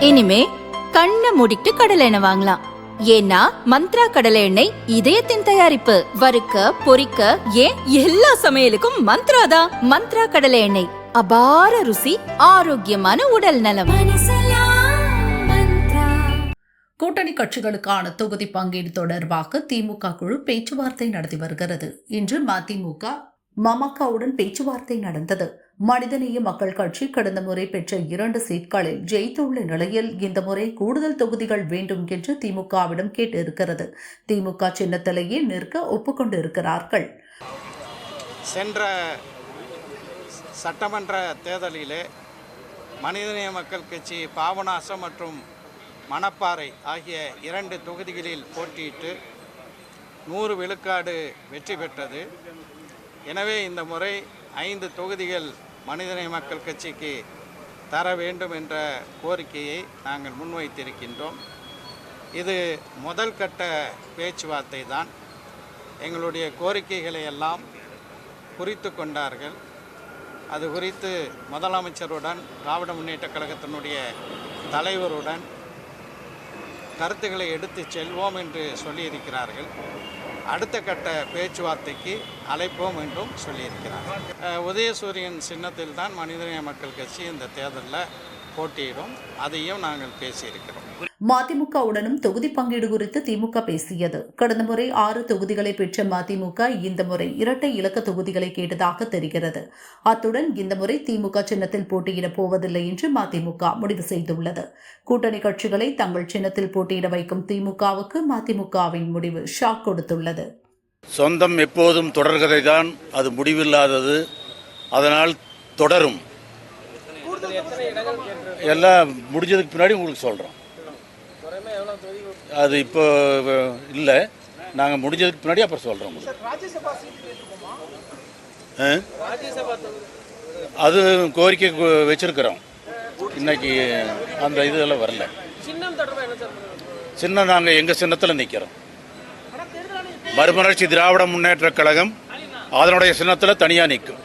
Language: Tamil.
இனிமே கண்ணை மூடிட்டு கடலை எண்ணெய் வாங்கலாம். ஏன்னா மந்த்ரா கடலை எண்ணெய் இதயத்தின் தயாரிப்பு. வறுக்க பொரிக்க ஏன் எல்லா சமையலுக்கும் மந்த்ரா தான். மந்த்ரா கடலை எண்ணெய், அபார ருசி, ஆரோக்கியமான உடல் நலம். கூட்டணி கட்சிகளுக்கான தொகுதி பங்கீடு தொடர்பாக திமுக குழு பேச்சுவார்த்தை நடத்தி வருகிறது. இன்று மதிமுக மமகவுடன் பேச்சுவார்த்தை நடந்தது. மனிதநேய மக்கள் கட்சி கடந்த முறை பெற்ற 2 சீட்களில் ஜெயித்துள்ள நிலையில் இந்த முறை கூடுதல் தொகுதிகள் வேண்டும் என்று திமுகவிடம் கேட்டிருக்கிறது. திமுக சின்னத்திலேயே நிற்க ஒப்புக்கொண்டிருக்கிறார்கள். சென்ற சட்டமன்ற தேர்தலிலே மனிதநேய மக்கள் கட்சி பாபநாசம் மற்றும் மணப்பாறை ஆகிய 2 தொகுதிகளில் போட்டியிட்டு 100 விழுக்காடு வெற்றி பெற்றது. எனவே இந்த முறை 5 தொகுதிகள் மனிதநேய மக்கள் கட்சிக்கு தர வேண்டும் என்ற கோரிக்கையை நாங்கள் முன்வைத்திருக்கின்றோம். இது முதல் கட்ட பேச்சுவார்த்தை தான். எங்களுடைய கோரிக்கைகளை எல்லாம் குறித்து கொண்டார்கள். அது குறித்து முதலமைச்சருடன் திராவிட முன்னேற்ற கழகத்தினுடைய தலைவருடன் கருத்துக்களை எடுத்து செல்வோம் என்று சொல்லியிருக்கிறார்கள். அடுத்த கட்ட பேச்சுவார்த்தைக்கு அழைப்போம் என்றும் சொல்லியிருக்கிறார்கள். உதயசூரியன் சின்னத்தில் தான் மனிதநேய மக்கள் கட்சி இந்த தேர்தலில் போட்டியிடும். அதையும் நாங்கள் பேசியிருக்கிறோம். மதிமுகவுடனும் தொகுதி பங்கீடு குறித்து திமுக பேசியது. கடந்த முறை 6 தொகுதிகளை பெற்ற மதிமுக இந்த முறை 2 இலக்க தொகுதிகளை கேட்டதாக தெரிகிறது. அத்துடன் இந்த முறை திமுக சின்னத்தில் போட்டியிடப் போவதில்லை என்று மதிமுக முடிவு செய்துள்ளது. கூட்டணி கட்சிகளை தங்கள் சின்னத்தில் போட்டியிட வைக்கும் திமுகவுக்கு மதிமுகவின் முடிவு ஷாக் கொடுத்துள்ளது. சொந்தம் எப்போதும் தொடர்கதைதான், அது முடிவில்லாதது. அதனால் தொடரும். எல்லாம் முடிஞ்சதுக்கு பின்னாடி உங்களுக்கு சொல்கிறோம். அது இப்போ இல்லை, நாங்கள் முடிஞ்சதுக்கு பின்னாடி அப்புறம் சொல்கிறோம். அது கோரிக்கை வச்சிருக்கிறோம். இன்னைக்கு அந்த இதெல்லாம் வரல. சின்னம் நாங்கள் எங்கள் சின்னத்தில் நிற்கிறோம். மறுமலர்ச்சி திராவிட முன்னேற்ற கழகம் அதனுடைய சின்னத்தில் தனியாக நிற்கும்.